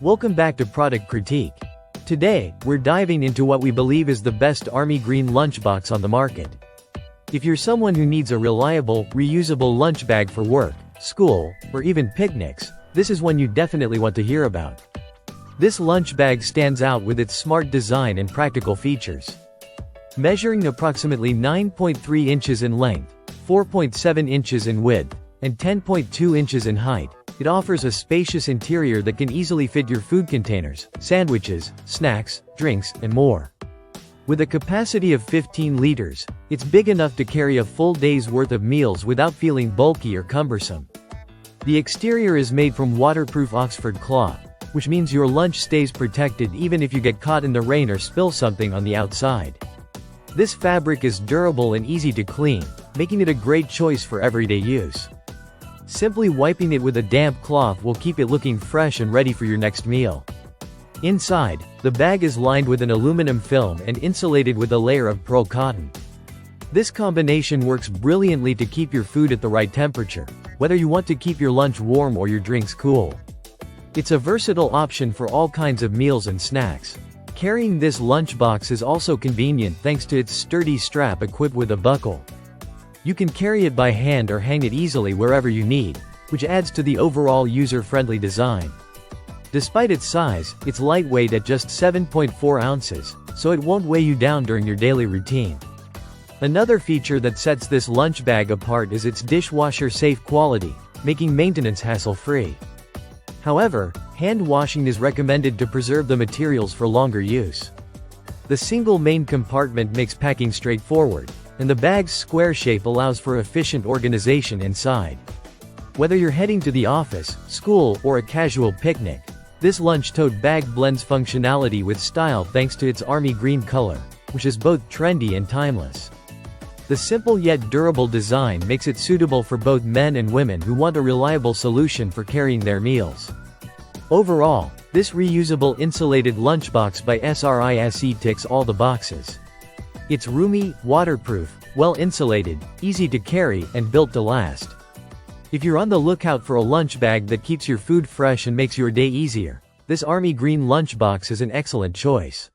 Welcome back to Product Critique. Today, we're diving into what we believe is the best Army Green lunchbox on the market. If you're someone who needs a reliable, reusable lunch bag for work, school, or even picnics, this is one you definitely want to hear about. This lunch bag stands out with its smart design and practical features. Measuring approximately 9.3 inches in length, 4.7 inches in width, and 10.2 inches in height, it offers a spacious interior that can easily fit your food containers, sandwiches, snacks, drinks, and more. With a capacity of 15 liters, it's big enough to carry a full day's worth of meals without feeling bulky or cumbersome. The exterior is made from waterproof Oxford cloth, which means your lunch stays protected even if you get caught in the rain or spill something on the outside. This fabric is durable and easy to clean, making it a great choice for everyday use. Simply wiping it with a damp cloth will keep it looking fresh and ready for your next meal. Inside, the bag is lined with an aluminum film and insulated with a layer of pearl cotton. This combination works brilliantly to keep your food at the right temperature, whether you want to keep your lunch warm or your drinks cool. It's a versatile option for all kinds of meals and snacks. Carrying this lunchbox is also convenient thanks to its sturdy strap equipped with a buckle. You can carry it by hand or hang it easily wherever you need, which adds to the overall user-friendly design. Despite its size, it's lightweight at just 7.4 ounces, so it won't weigh you down during your daily routine. Another feature that sets this lunch bag apart is its dishwasher-safe quality, making maintenance hassle-free. However, hand washing is recommended to preserve the materials for longer use. The single main compartment makes packing straightforward, and the bag's square shape allows for efficient organization inside. Whether you're heading to the office, school, or a casual picnic, this lunch tote bag blends functionality with style thanks to its army green color, which is both trendy and timeless. The simple yet durable design makes it suitable for both men and women who want a reliable solution for carrying their meals. Overall, this reusable insulated lunchbox by SRISE ticks all the boxes. It's roomy, waterproof, well-insulated, easy to carry, and built to last. If you're on the lookout for a lunch bag that keeps your food fresh and makes your day easier, this Army Green lunchbox is an excellent choice.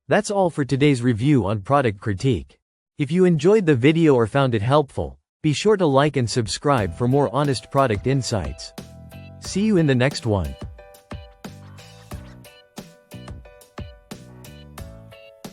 That's all for today's review on Product Critique. If you enjoyed the video or found it helpful, be sure to like and subscribe for more honest product insights. See you in the next one.